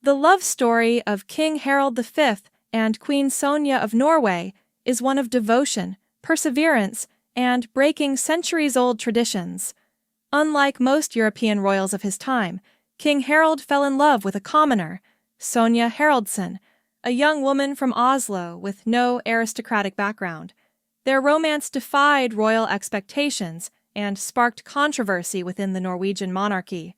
The love story of King Harald V and Queen Sonja of Norway is one of devotion, perseverance, and breaking centuries-old traditions. Unlike most European royals of his time, King Harald fell in love with a commoner, Sonja Haraldsen, a young woman from Oslo with no aristocratic background. Their romance defied royal expectations and sparked controversy within the Norwegian monarchy.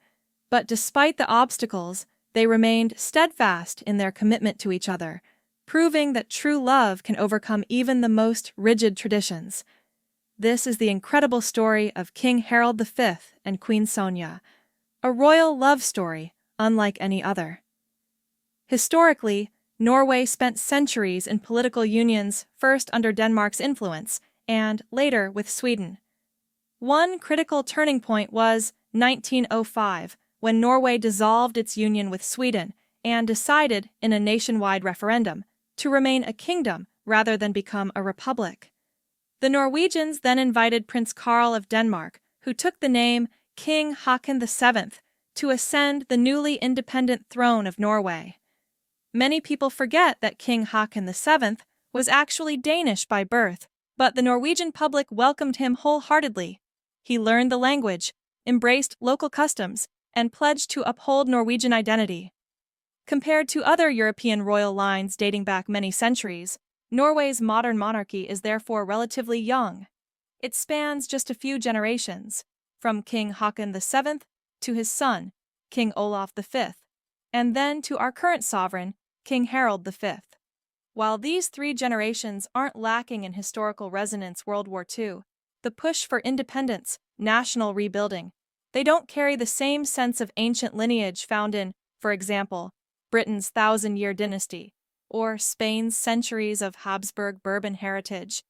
But despite the obstacles, they remained steadfast in their commitment to each other, proving that true love can overcome even the most rigid traditions. This is the incredible story of King Harald V and Queen Sonja, a royal love story unlike any other. Historically, Norway spent centuries in political unions, first under Denmark's influence and later with Sweden. One critical turning point was 1905, when Norway dissolved its union with Sweden and decided in a nationwide referendum to remain a kingdom rather than become a republic. The Norwegians then invited Prince Carl of Denmark, who took the name King Haakon VII, to ascend the newly independent throne of Norway. Many people forget that King Haakon VII was actually Danish by birth, but the Norwegian public welcomed him wholeheartedly. He learned the language, embraced local customs, and pledged to uphold Norwegian identity. Compared to other European royal lines dating back many centuries, Norway's modern monarchy is therefore relatively young. It spans just a few generations, from King Haakon VII to his son, King Olaf V, and then to our current sovereign, King Harald V. While these three generations aren't lacking in historical resonance World War II, the push for independence, national rebuilding, they don't carry the same sense of ancient lineage found in, for example, Britain's thousand-year dynasty, or Spain's centuries of Habsburg Bourbon heritage.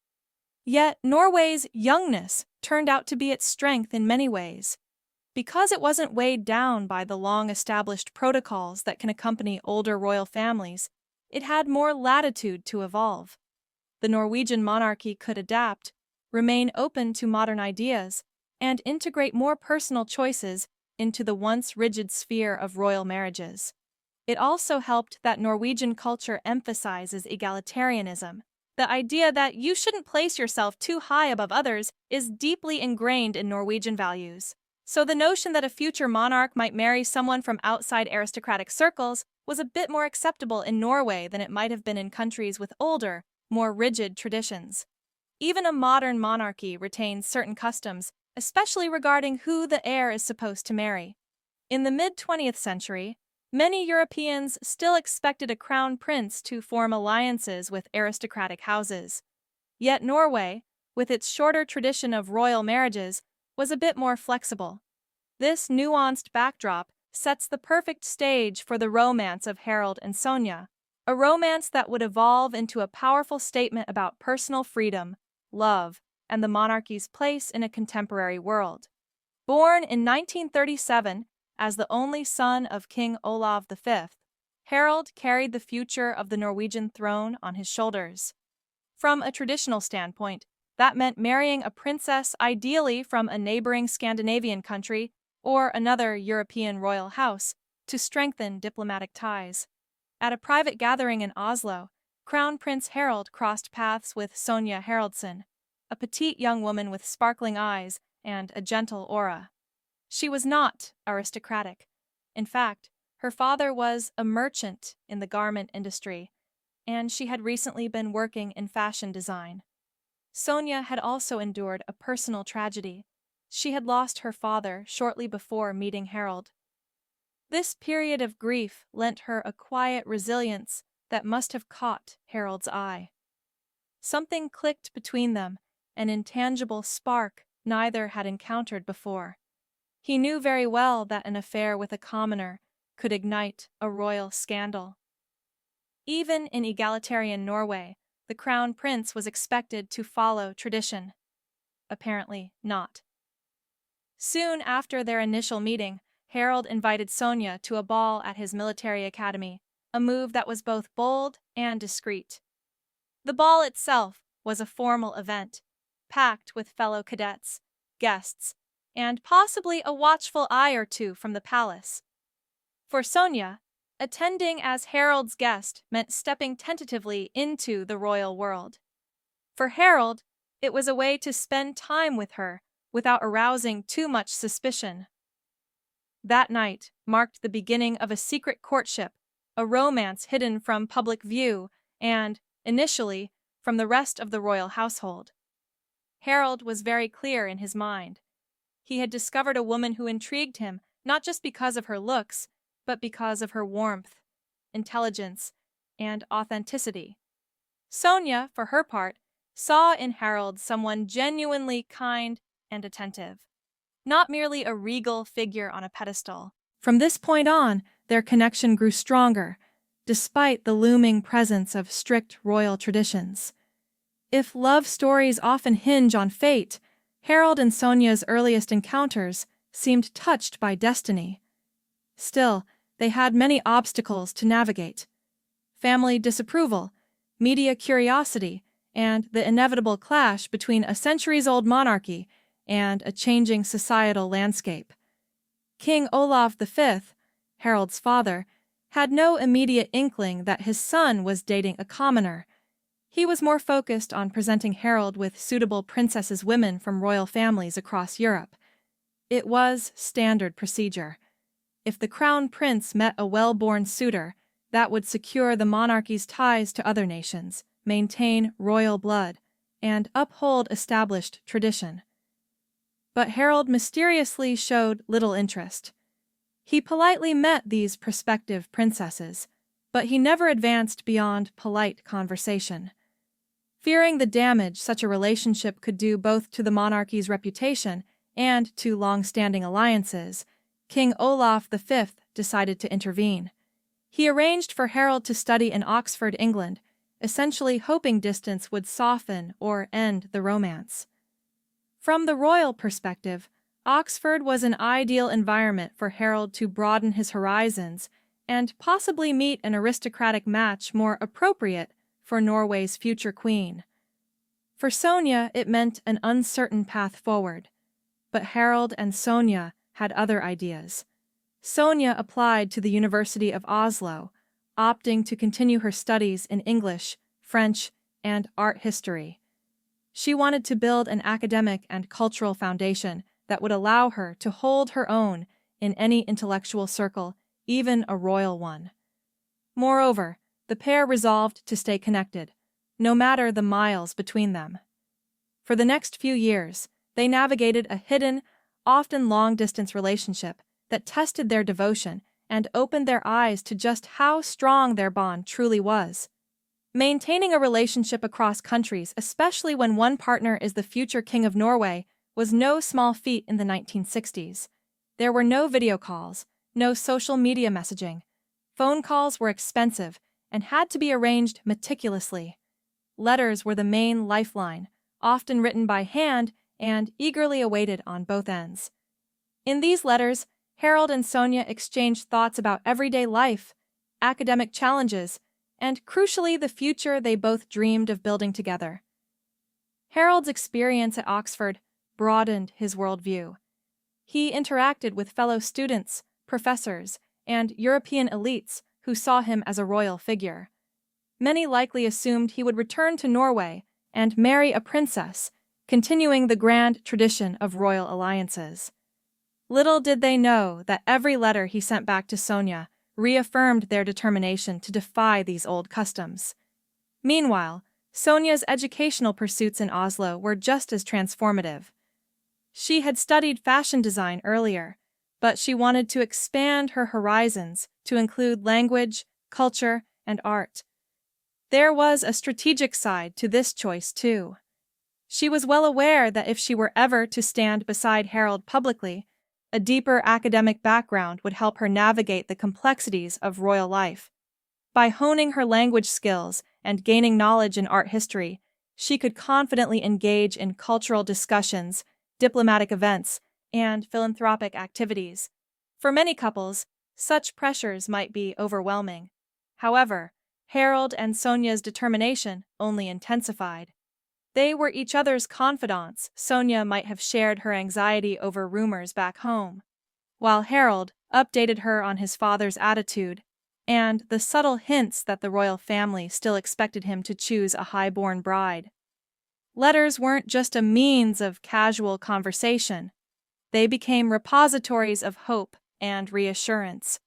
Yet Norway's youngness turned out to be its strength in many ways. Because it wasn't weighed down by the long-established protocols that can accompany older royal families, it had more latitude to evolve. The Norwegian monarchy could adapt, remain open to modern ideas, and integrate more personal choices into the once rigid sphere of royal marriages. It also helped that Norwegian culture emphasizes egalitarianism. The idea that you shouldn't place yourself too high above others is deeply ingrained in Norwegian values. So the notion that a future monarch might marry someone from outside aristocratic circles was a bit more acceptable in Norway than it might have been in countries with older, more rigid traditions. Even a modern monarchy retains certain customs, especially regarding who the heir is supposed to marry. In the mid-20th century, many Europeans still expected a crown prince to form alliances with aristocratic houses. Yet Norway, with its shorter tradition of royal marriages, was a bit more flexible. This nuanced backdrop sets the perfect stage for the romance of Harald and Sonja, a romance that would evolve into a powerful statement about personal freedom, love, and the monarchy's place in a contemporary world. Born in 1937 as the only son of King Olaf V, Harald carried the future of the Norwegian throne on his shoulders. From a traditional standpoint, that meant marrying a princess ideally from a neighboring Scandinavian country or another European royal house to strengthen diplomatic ties. At a private gathering in Oslo, Crown Prince Harald crossed paths with Sonja Haraldsen, a petite young woman with sparkling eyes and a gentle aura. She was not aristocratic. In fact, her father was a merchant in the garment industry, and she had recently been working in fashion design. Sonja had also endured a personal tragedy. She had lost her father shortly before meeting Harald. This period of grief lent her a quiet resilience that must have caught Harald's eye. Something clicked between them, an intangible spark neither had encountered before. He knew very well that an affair with a commoner could ignite a royal scandal. Even in egalitarian Norway, the crown prince was expected to follow tradition. Apparently not. Soon after their initial meeting, Harald invited Sonja to a ball at his military academy, a move that was both bold and discreet. The ball itself was a formal event, packed with fellow cadets, guests, and possibly a watchful eye or two from the palace. For Sonja, Attending as Harald's guest meant stepping tentatively into the royal world. For Harald, it was a way to spend time with her without arousing too much suspicion. That night marked the beginning of a secret courtship, a romance hidden from public view and, initially, from the rest of the royal household. Harald was very clear in his mind. He had discovered a woman who intrigued him not just because of her looks, but because of her warmth, intelligence, and authenticity. Sonja, for her part, saw in Harald someone genuinely kind and attentive, not merely a regal figure on a pedestal. From this point on, their connection grew stronger, despite the looming presence of strict royal traditions. If love stories often hinge on fate, Harald and Sonja's earliest encounters seemed touched by destiny. Still, they had many obstacles to navigate. Family disapproval, media curiosity, and the inevitable clash between a centuries-old monarchy and a changing societal landscape. King Olaf V, Harald's father, had no immediate inkling that his son was dating a commoner. He was more focused on presenting Harald with suitable princesses' women from royal families across Europe. It was standard procedure. If the crown prince met a well-born suitor, that would secure the monarchy's ties to other nations, maintain royal blood, and uphold established tradition. But Harald mysteriously showed little interest. He politely met these prospective princesses, but he never advanced beyond polite conversation. Fearing the damage such a relationship could do both to the monarchy's reputation and to long-standing alliances, King Olaf V decided to intervene. He arranged for Harald to study in Oxford, England, essentially hoping distance would soften or end the romance. From the royal perspective, Oxford was an ideal environment for Harald to broaden his horizons and possibly meet an aristocratic match more appropriate for Norway's future queen. For Sonja, it meant an uncertain path forward, but Harald and Sonja had other ideas. Sonja applied to the University of Oslo, opting to continue her studies in English, French, and art history. She wanted to build an academic and cultural foundation that would allow her to hold her own in any intellectual circle, even a royal one. Moreover, the pair resolved to stay connected, no matter the miles between them. For the next few years, they navigated a hidden, often long-distance relationship that tested their devotion and opened their eyes to just how strong their bond truly was. Maintaining a relationship across countries, especially when one partner is the future king of Norway, was no small feat in the 1960s. There were no video calls, no social media messaging. Phone calls were expensive and had to be arranged meticulously. Letters were the main lifeline, often written by hand and eagerly awaited on both ends. In these letters, Harald and Sonja exchanged thoughts about everyday life, academic challenges, and crucially the future they both dreamed of building together. Harald's experience at Oxford broadened his worldview. He interacted with fellow students, professors, and European elites who saw him as a royal figure. Many likely assumed he would return to Norway and marry a princess, continuing the grand tradition of royal alliances. Little did they know that every letter he sent back to Sonja reaffirmed their determination to defy these old customs. Meanwhile, Sonja's educational pursuits in Oslo were just as transformative. She had studied fashion design earlier, but she wanted to expand her horizons to include language, culture, and art. There was a strategic side to this choice, too. She was well aware that if she were ever to stand beside Harald publicly, a deeper academic background would help her navigate the complexities of royal life. By honing her language skills and gaining knowledge in art history, she could confidently engage in cultural discussions, diplomatic events, and philanthropic activities. For many couples, such pressures might be overwhelming. However, Harald and Sonja's determination only intensified. They were each other's confidants. Sonja might have shared her anxiety over rumors back home, while Harald updated her on his father's attitude and the subtle hints that the royal family still expected him to choose a high-born bride. Letters weren't just a means of casual conversation. They became repositories of hope and reassurance.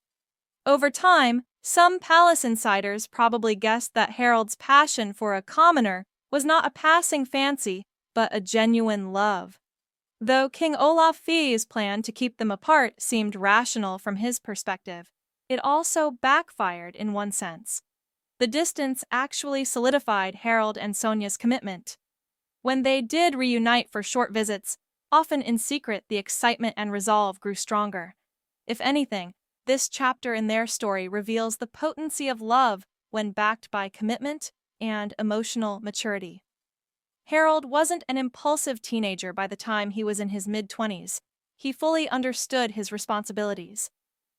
Over time, some palace insiders probably guessed that Harald's passion for a commoner was not a passing fancy, but a genuine love. Though King Olaf Vi's plan to keep them apart seemed rational from his perspective, it also backfired in one sense. The distance actually solidified Harald and Sonja's commitment. When they did reunite for short visits, often in secret, the excitement and resolve grew stronger. If anything, this chapter in their story reveals the potency of love when backed by commitment and emotional maturity. Harald wasn't an impulsive teenager by the time he was in his mid-20s. He fully understood his responsibilities.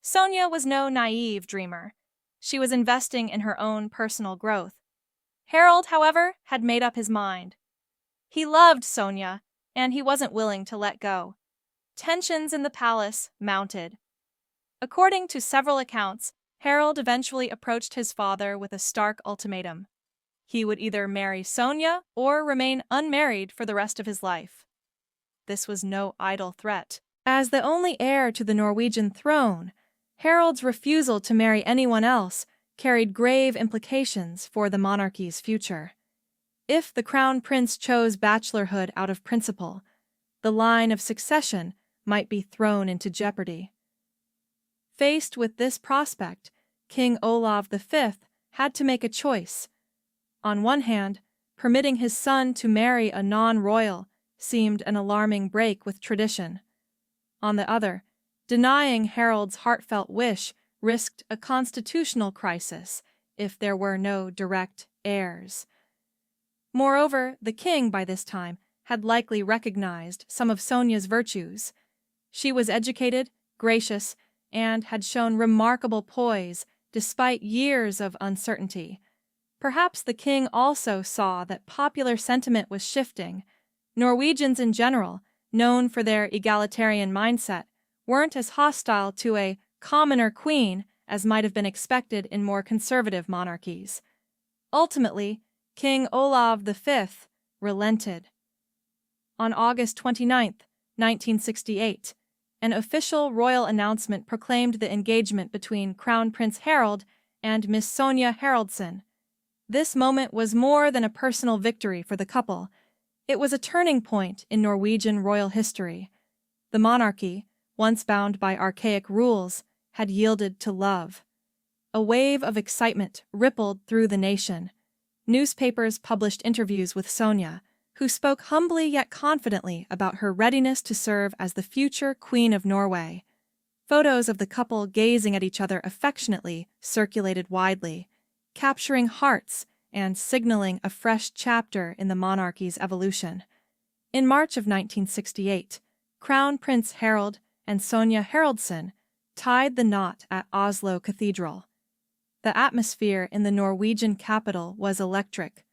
Sonja was no naive dreamer. She was investing in her own personal growth. Harald, however, had made up his mind. He loved Sonja, and he wasn't willing to let go. Tensions in the palace mounted. According to several accounts, Harald eventually approached his father with a stark ultimatum. He would either marry Sonja or remain unmarried for the rest of his life. This was no idle threat. As the only heir to the Norwegian throne, Harald's refusal to marry anyone else carried grave implications for the monarchy's future. If the crown prince chose bachelorhood out of principle, the line of succession might be thrown into jeopardy. Faced with this prospect, King Olaf V had to make a choice. On one hand, permitting his son to marry a non-royal seemed an alarming break with tradition. On the other, denying Harald's heartfelt wish risked a constitutional crisis if there were no direct heirs. Moreover, the king by this time had likely recognized some of Sonja's virtues. She was educated, gracious, and had shown remarkable poise despite years of uncertainty. Perhaps the king also saw that popular sentiment was shifting. Norwegians in general, known for their egalitarian mindset, weren't as hostile to a commoner queen as might have been expected in more conservative monarchies. Ultimately, King Olav V relented. On August 29, 1968, an official royal announcement proclaimed the engagement between Crown Prince Harald and Miss Sonja Haraldsen. This moment was more than a personal victory for the couple. It was a turning point in Norwegian royal history. The monarchy, once bound by archaic rules, had yielded to love. A wave of excitement rippled through the nation. Newspapers published interviews with Sonja, who spoke humbly yet confidently about her readiness to serve as the future Queen of Norway. Photos of the couple gazing at each other affectionately circulated widely, capturing hearts and signaling a fresh chapter in the monarchy's evolution. In March of 1968, Crown Prince Harald and Sonja Haraldsen tied the knot at Oslo Cathedral. The atmosphere in the Norwegian capital was electric.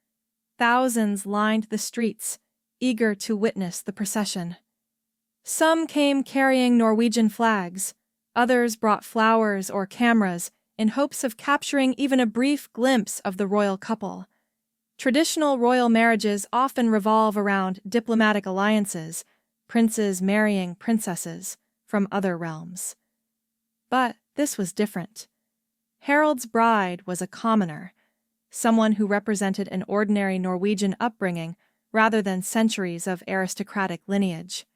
Thousands lined the streets, eager to witness the procession. Some came carrying Norwegian flags, others brought flowers or cameras in hopes of capturing even a brief glimpse of the royal couple. Traditional royal marriages often revolve around diplomatic alliances, princes marrying princesses from other realms. But this was different. Harald's bride was a commoner, someone who represented an ordinary Norwegian upbringing rather than centuries of aristocratic lineage.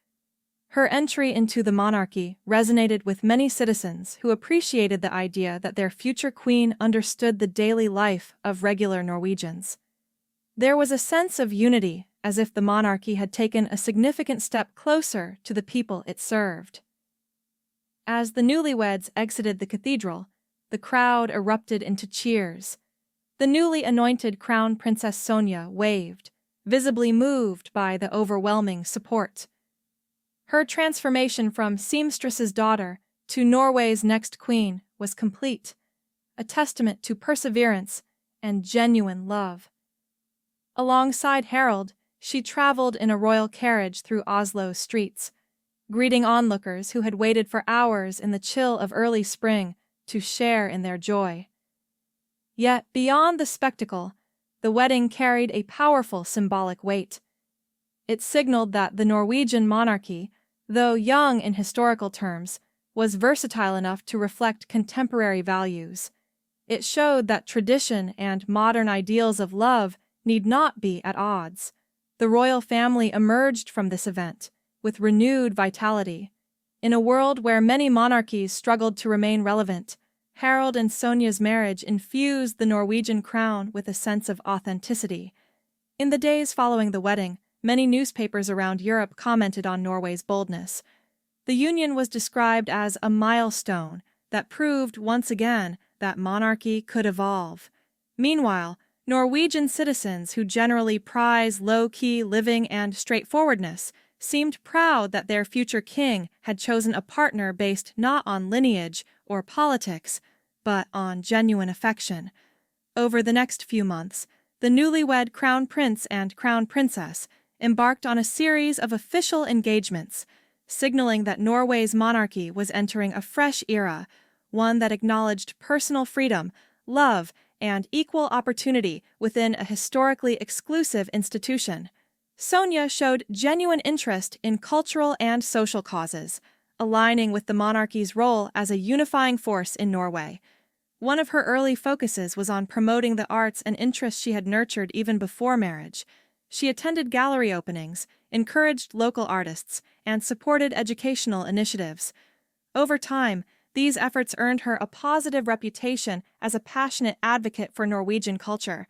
Her entry into the monarchy resonated with many citizens who appreciated the idea that their future queen understood the daily life of regular Norwegians. There was a sense of unity, as if the monarchy had taken a significant step closer to the people it served. As the newlyweds exited the cathedral, the crowd erupted into cheers. The newly anointed Crown Princess Sonja waved, visibly moved by the overwhelming support. Her transformation from seamstress's daughter to Norway's next queen was complete, a testament to perseverance and genuine love. Alongside Harald, she traveled in a royal carriage through Oslo's streets, greeting onlookers who had waited for hours in the chill of early spring to share in their joy. Yet, beyond the spectacle, the wedding carried a powerful symbolic weight. It signaled that the Norwegian monarchy, though young in historical terms, was versatile enough to reflect contemporary values. It showed that tradition and modern ideals of love need not be at odds. The royal family emerged from this event with renewed vitality. In a world where many monarchies struggled to remain relevant, Harald and Sonja's marriage infused the Norwegian crown with a sense of authenticity. In the days following the wedding, many newspapers around Europe commented on Norway's boldness. The union was described as a milestone that proved once again that monarchy could evolve. Meanwhile, Norwegian citizens who generally prize low-key living and straightforwardness seemed proud that their future king had chosen a partner based not on lineage or politics, but on genuine affection. Over the next few months, the newlywed crown prince and crown princess embarked on a series of official engagements, signaling that Norway's monarchy was entering a fresh era, one that acknowledged personal freedom, love, and equal opportunity within a historically exclusive institution. Sonja showed genuine interest in cultural and social causes, aligning with the monarchy's role as a unifying force in Norway. One of her early focuses was on promoting the arts and interests she had nurtured even before marriage. She attended gallery openings, encouraged local artists, and supported educational initiatives. Over time, these efforts earned her a positive reputation as a passionate advocate for Norwegian culture.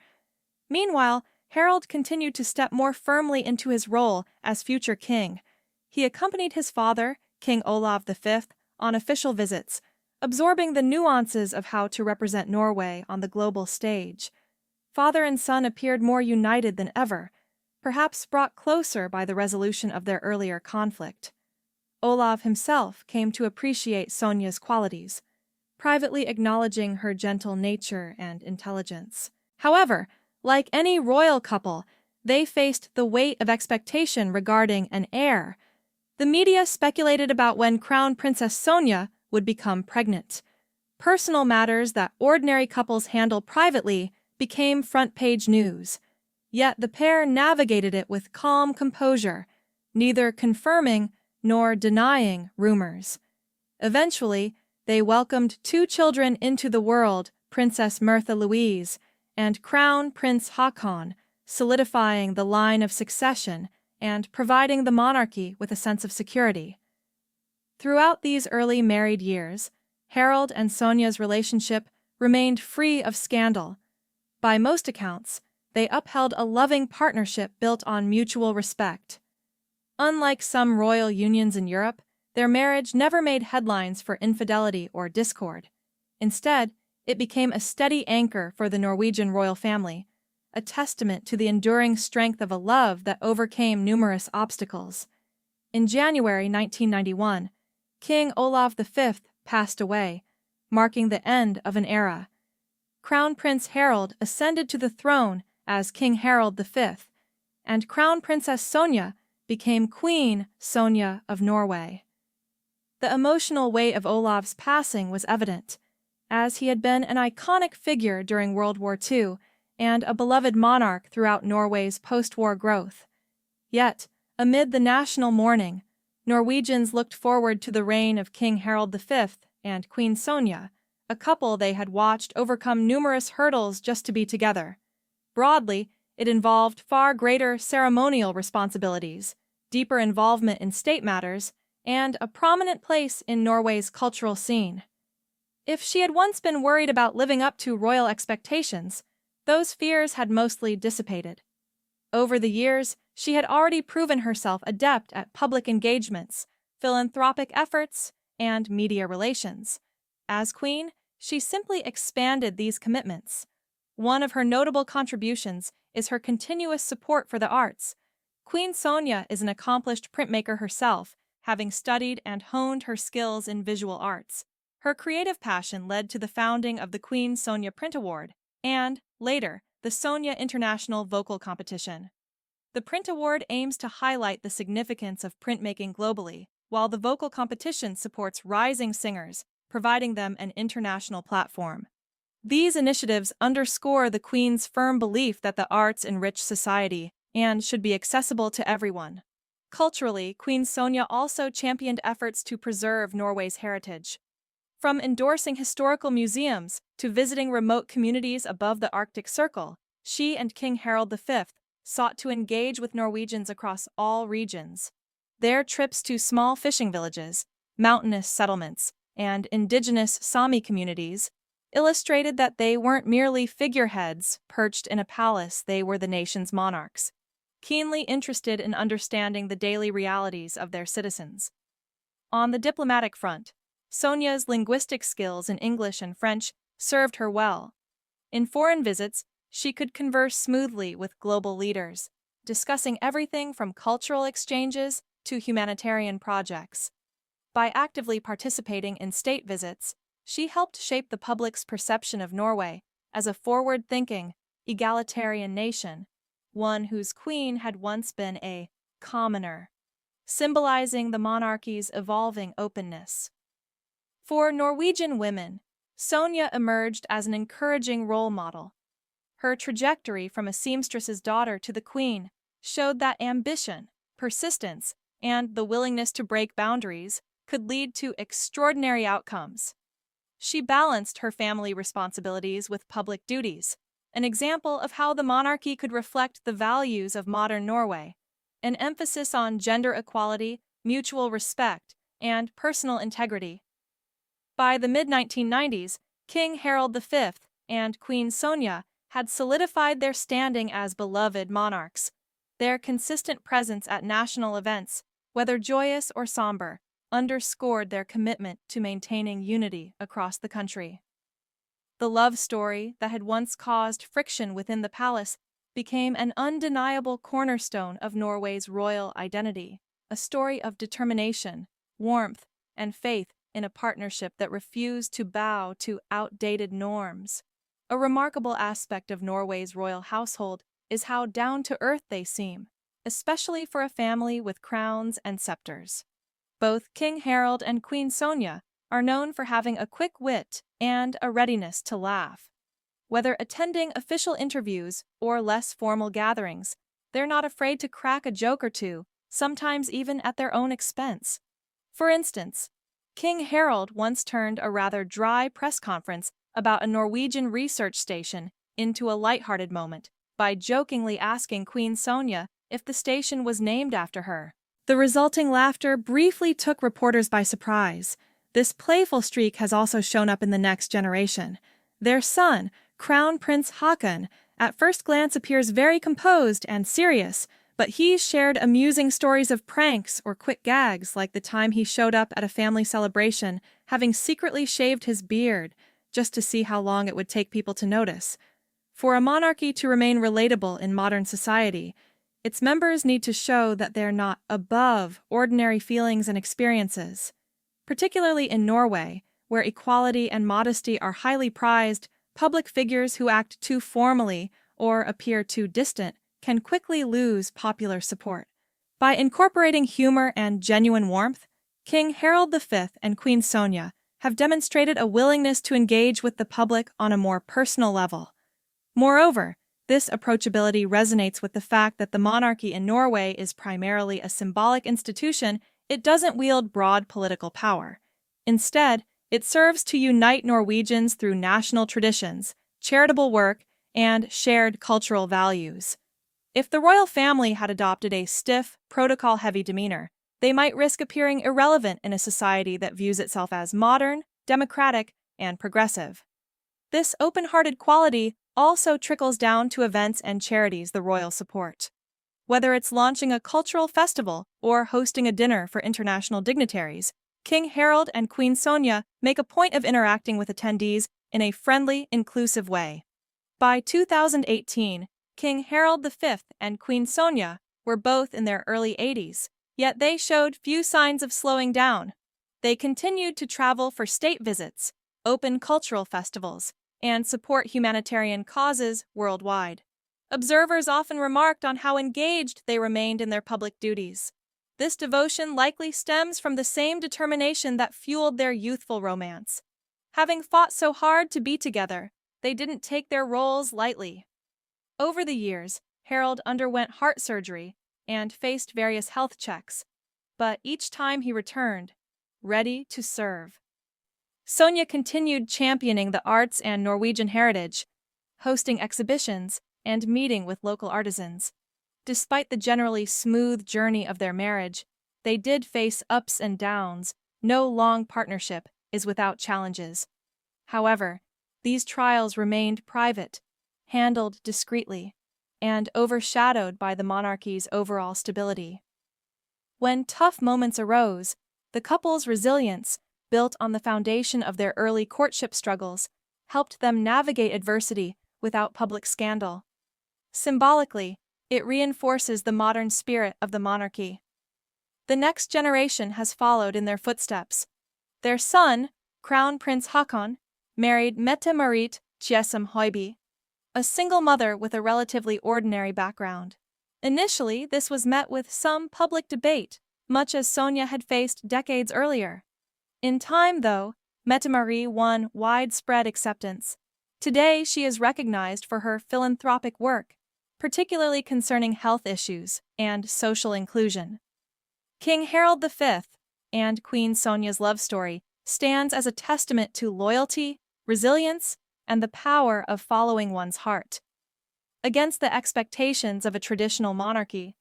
Meanwhile, Harald continued to step more firmly into his role as future king. He accompanied his father, King Olav V, on official visits, absorbing the nuances of how to represent Norway on the global stage. Father and son appeared more united than ever, perhaps brought closer by the resolution of their earlier conflict. Olav himself came to appreciate Sonja's qualities, privately acknowledging her gentle nature and intelligence. However, like any royal couple, they faced the weight of expectation regarding an heir. The media speculated about when Crown Princess Sonja would become pregnant. Personal matters that ordinary couples handle privately became front-page news. Yet the pair navigated it with calm composure, neither confirming nor denying rumors. Eventually, they welcomed 2 children into the world, Princess Märtha Louise and Crown Prince Haakon, solidifying the line of succession and providing the monarchy with a sense of security. Throughout these early married years, Harald and Sonja's relationship remained free of scandal. By most accounts, they upheld a loving partnership built on mutual respect. Unlike some royal unions in Europe, their marriage never made headlines for infidelity or discord. Instead, it became a steady anchor for the Norwegian royal family, a testament to the enduring strength of a love that overcame numerous obstacles. In January 1991, King Olav V passed away, marking the end of an era. Crown Prince Harald ascended to the throne as King Harald V, and Crown Princess Sonja became Queen Sonja of Norway. The emotional weight of Olav's passing was evident, as he had been an iconic figure during World War II and a beloved monarch throughout Norway's post-war growth. Yet, amid the national mourning, Norwegians looked forward to the reign of King Harald V and Queen Sonja, a couple they had watched overcome numerous hurdles just to be together. Broadly, it involved far greater ceremonial responsibilities, deeper involvement in state matters, and a prominent place in Norway's cultural scene. If she had once been worried about living up to royal expectations, those fears had mostly dissipated. Over the years, she had already proven herself adept at public engagements, philanthropic efforts, and media relations. As queen, she simply expanded these commitments. One of her notable contributions is her continuous support for the arts. Queen Sonja is an accomplished printmaker herself, having studied and honed her skills in visual arts. Her creative passion led to the founding of the Queen Sonja Print Award and, later, the Sonja International Vocal Competition. The Print Award aims to highlight the significance of printmaking globally, while the vocal competition supports rising singers, providing them an international platform. These initiatives underscore the Queen's firm belief that the arts enrich society and should be accessible to everyone. Culturally, Queen Sonja also championed efforts to preserve Norway's heritage. From endorsing historical museums to visiting remote communities above the Arctic Circle, she and King Harald V sought to engage with Norwegians across all regions. Their trips to small fishing villages, mountainous settlements, and indigenous Sami communities illustrated that they weren't merely figureheads perched in a palace, they were the nation's monarchs, keenly interested in understanding the daily realities of their citizens. On the diplomatic front, Sonja's linguistic skills in English and French served her well. In foreign visits, she could converse smoothly with global leaders, discussing everything from cultural exchanges to humanitarian projects. By actively participating in state visits, she helped shape the public's perception of Norway as a forward-thinking, egalitarian nation, one whose queen had once been a commoner, symbolizing the monarchy's evolving openness. For Norwegian women, Sonja emerged as an encouraging role model. Her trajectory from a seamstress's daughter to the queen showed that ambition, persistence, and the willingness to break boundaries could lead to extraordinary outcomes. She balanced her family responsibilities with public duties, an example of how the monarchy could reflect the values of modern Norway, an emphasis on gender equality, mutual respect, and personal integrity. By the mid-1990s, King Harald V and Queen Sonja had solidified their standing as beloved monarchs. Their consistent presence at national events, whether joyous or somber, underscored their commitment to maintaining unity across the country. The love story that had once caused friction within the palace became an undeniable cornerstone of Norway's royal identity, a story of determination, warmth, and faith in a partnership that refused to bow to outdated norms. A remarkable aspect of Norway's royal household is how down-to-earth they seem, especially for a family with crowns and scepters. Both King Harald and Queen Sonja are known for having a quick wit and a readiness to laugh. Whether attending official interviews or less formal gatherings, they're not afraid to crack a joke or two, sometimes even at their own expense. For instance, King Harald once turned a rather dry press conference about a Norwegian research station into a lighthearted moment by jokingly asking Queen Sonja if the station was named after her. The resulting laughter briefly took reporters by surprise. This playful streak has also shown up in the next generation. Their son, Crown Prince Haakon, at first glance appears very composed and serious, but he's shared amusing stories of pranks or quick gags, like the time he showed up at a family celebration having secretly shaved his beard just to see how long it would take people to notice. For a monarchy to remain relatable in modern society, its members need to show that they're not above ordinary feelings and experiences. Particularly in Norway, where equality and modesty are highly prized, public figures who act too formally or appear too distant can quickly lose popular support. By incorporating humor and genuine warmth, King Harald V and Queen Sonja have demonstrated a willingness to engage with the public on a more personal level. Moreover, this approachability resonates with the fact that the monarchy in Norway is primarily a symbolic institution. It doesn't wield broad political power. Instead, it serves to unite Norwegians through national traditions, charitable work, and shared cultural values. If the royal family had adopted a stiff, protocol-heavy demeanor, they might risk appearing irrelevant in a society that views itself as modern, democratic, and progressive. This open-hearted quality also trickles down to events and charities the royal support. Whether it's launching a cultural festival or hosting a dinner for international dignitaries, King Harald and Queen Sonja make a point of interacting with attendees in a friendly, inclusive way. By 2018, King Harald V and Queen Sonja were both in their early 80s, yet they showed few signs of slowing down. They continued to travel for state visits, open cultural festivals, and support humanitarian causes worldwide. Observers often remarked on how engaged they remained in their public duties. This devotion likely stems from the same determination that fueled their youthful romance. Having fought so hard to be together, they didn't take their roles lightly. Over the years, Harald underwent heart surgery and faced various health checks, but each time he returned, ready to serve. Sonja continued championing the arts and Norwegian heritage, hosting exhibitions and meeting with local artisans. Despite the generally smooth journey of their marriage, they did face ups and downs. No long partnership is without challenges. However, these trials remained private, handled discreetly, and overshadowed by the monarchy's overall stability. When tough moments arose, the couple's resilience, built on the foundation of their early courtship struggles, helped them navigate adversity without public scandal. Symbolically, it reinforces the modern spirit of the monarchy. The next generation has followed in their footsteps. Their son, Crown Prince Haakon, married Mette-Marit Tjessem Høiby, a single mother with a relatively ordinary background. Initially, this was met with some public debate, much as Sonja had faced decades earlier. In time, though, Mette-Marit won widespread acceptance. Today, she is recognized for her philanthropic work, particularly concerning health issues and social inclusion. King Harald V and Queen Sonja's love story stands as a testament to loyalty, resilience, and the power of following one's heart. Against the expectations of a traditional monarchy,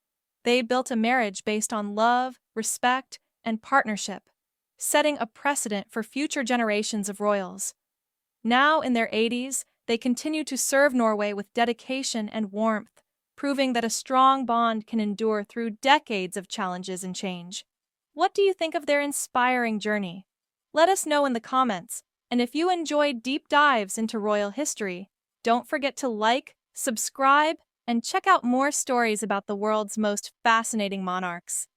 they built a marriage based on love, respect, and partnership, setting a precedent for future generations of royals. Now in their 80s, they continue to serve Norway with dedication and warmth, proving that a strong bond can endure through decades of challenges and change. What do you think of their inspiring journey? Let us know in the comments, and if you enjoyed deep dives into royal history, don't forget to like, subscribe, and check out more stories about the world's most fascinating monarchs.